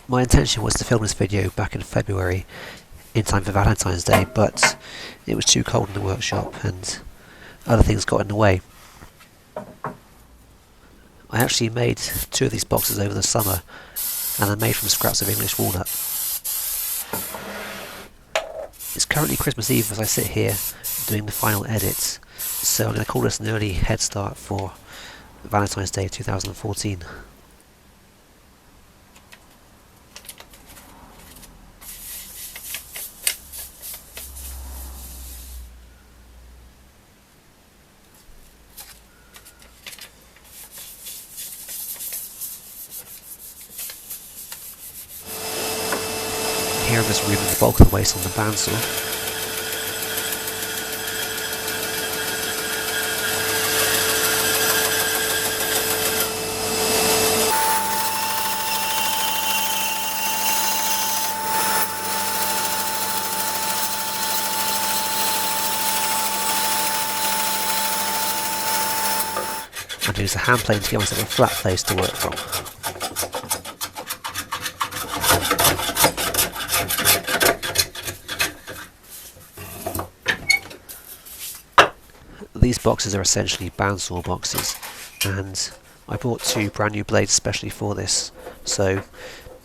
My intention was to film this video back in February in time for Valentine's Day, but it was too cold in the workshop and other things got in the way. I actually made 2 of these boxes over the summer, and they're made from scraps of English walnut. It's currently Christmas Eve as I sit here doing the final edits, so I'm going to call this an early head start for Valentine's Day 2014. Here I'm just removing the bulk of the waste on the bandsaw. And use the hand plane to give myself a flat place to work from. These boxes are essentially bandsaw boxes, and I bought 2 brand new blades especially for this, so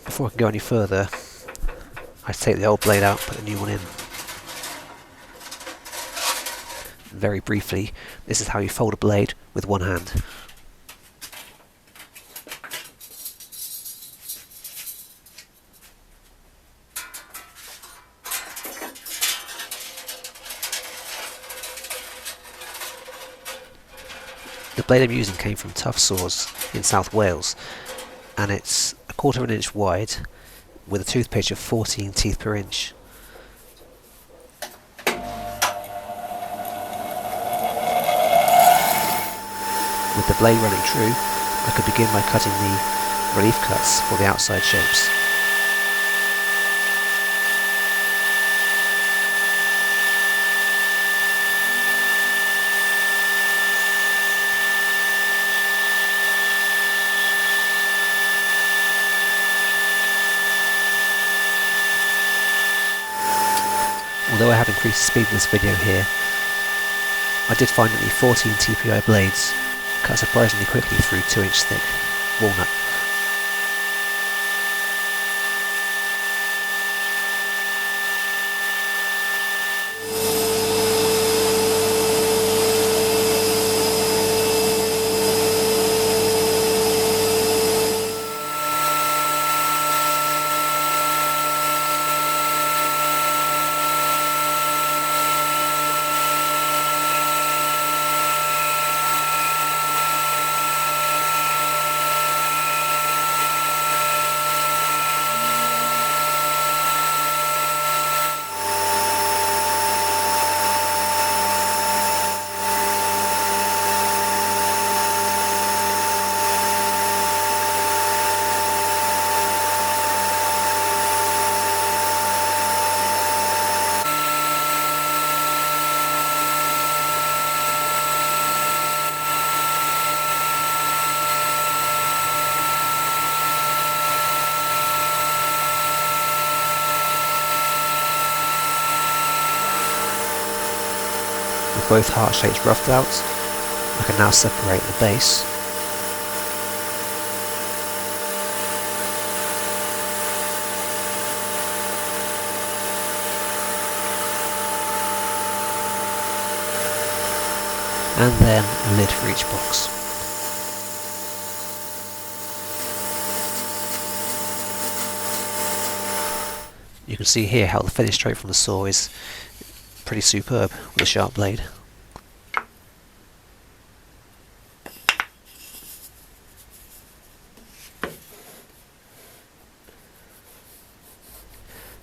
before I can go any further I take the old blade out, put a new one in. Very briefly, this is how you fold a blade with one hand. The blade I'm using came from Tough Saws in South Wales, and it's 1/4 of an inch wide with a tooth pitch of 14 teeth per inch. With the blade running true, I could begin by cutting the relief cuts for the outside shapes. Although I have increased the speed of this video here, I did find that the 14 TPI blades cut surprisingly quickly through 2-inch thick walnut. With both heart shapes roughed out, I can now separate the base . And then a lid for each box. You can see here how the finish straight from the saw is pretty superb with a sharp blade.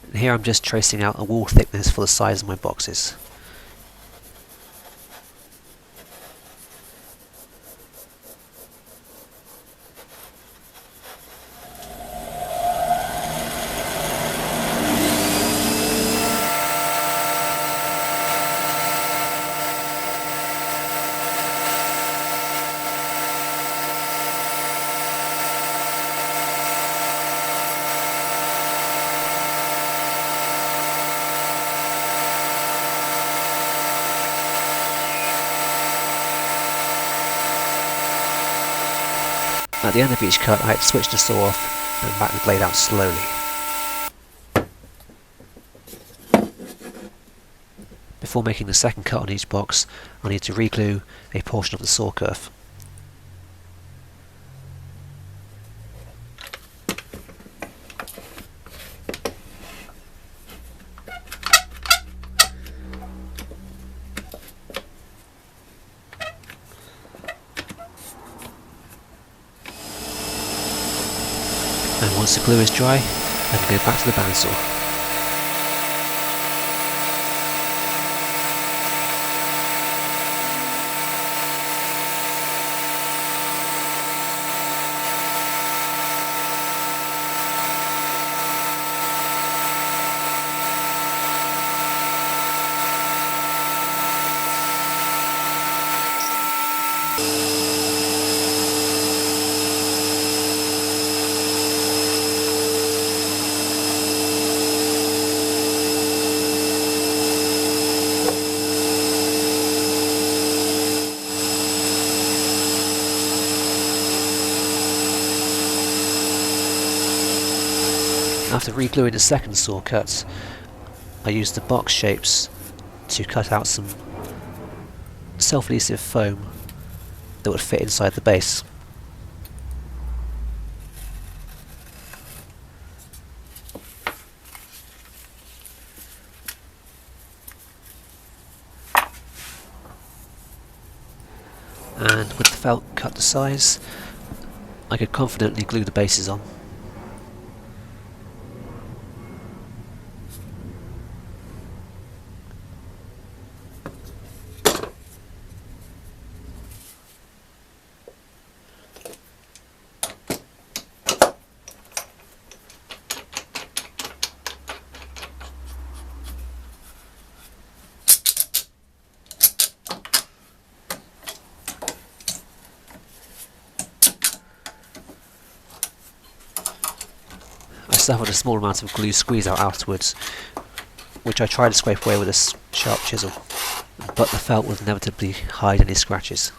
And here I'm just tracing out a wall thickness for the size of my boxes. At the end of each cut I had to switch the saw off and back the blade out slowly. Before making the second cut on each box, I need to re-glue a portion of the saw kerf. And once the glue is dry, I can go back to the bandsaw. After re-gluing the second saw cut, I used the box shapes to cut out some self-adhesive foam that would fit inside the base. And with the felt cut to size, I could confidently glue the bases on. I suffered a small amount of glue squeeze out afterwards, which I tried to scrape away with a sharp chisel, but the felt would inevitably hide any scratches.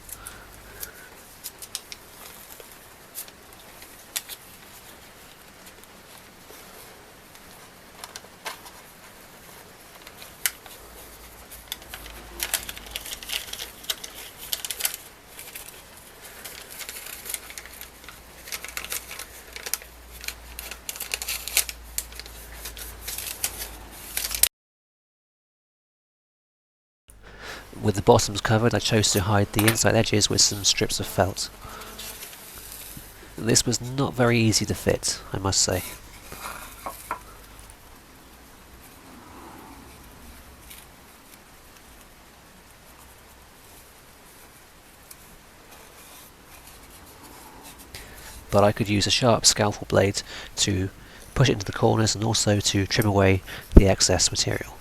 With the bottoms covered, I chose to hide the inside edges with some strips of felt. This was not very easy to fit, I must say. But I could use a sharp scalpel blade to push it into the corners and also to trim away the excess material.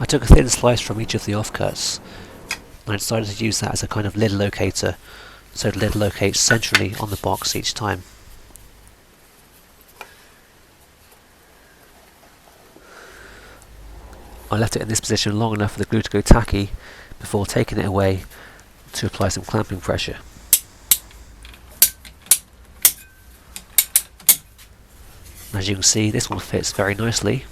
I took a thin slice from each of the offcuts, and I decided to use that as a kind of lid locator, so the lid locates centrally on the box each time. I left it in this position long enough for the glue to go tacky before taking it away to apply some clamping pressure. As you can see, this one fits very nicely.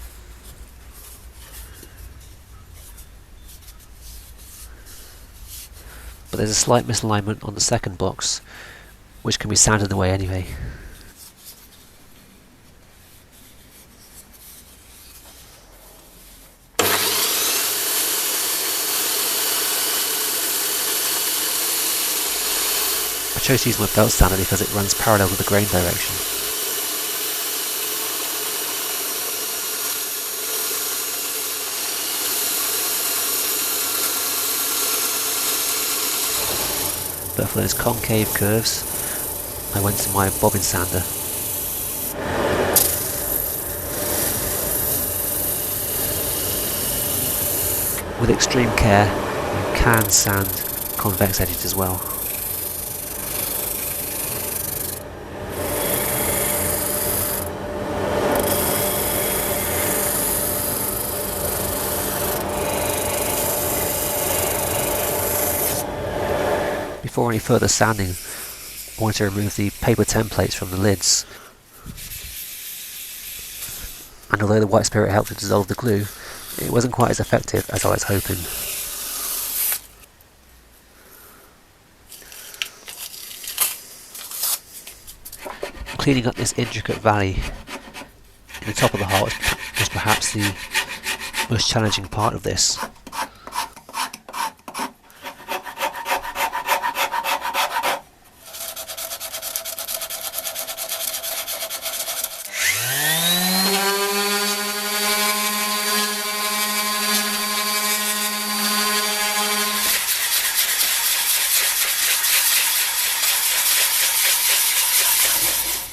But there's a slight misalignment on the second box, which can be sanded away anyway. I chose to use my belt sander because it runs parallel with the grain direction. But for those concave curves, I went to my bobbin sander. With extreme care, you can sand convex edges as well. Before any further sanding, I want to remove the paper templates from the lids. And although the white spirit helped to dissolve the glue, it wasn't quite as effective as I was hoping. Cleaning up this intricate valley in the top of the heart was perhaps the most challenging part of this.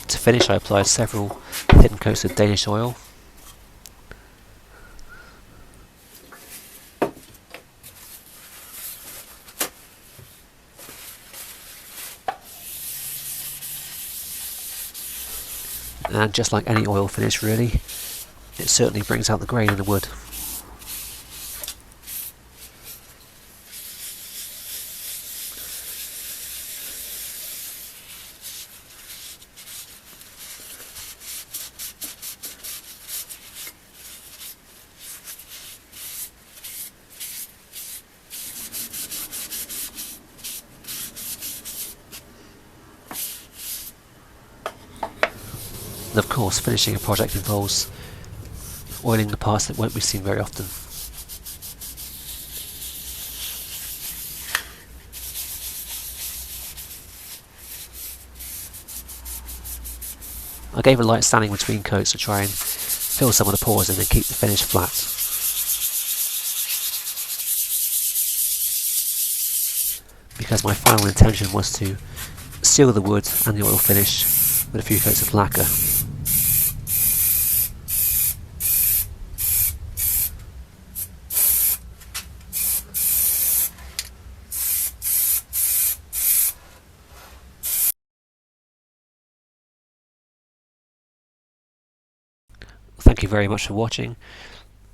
To finish, I applied several thin coats of Danish oil. And just like any oil finish really, it certainly brings out the grain in the wood. And of course, finishing a project involves oiling the parts that won't be seen very often. I gave a light sanding between coats to try and fill some of the pores in and keep the finish flat. Because my final intention was to seal the wood and the oil finish with a few coats of lacquer. Thank you very much for watching.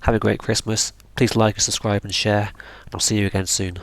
Have a great Christmas. Please like and subscribe and share, and I'll see you again soon.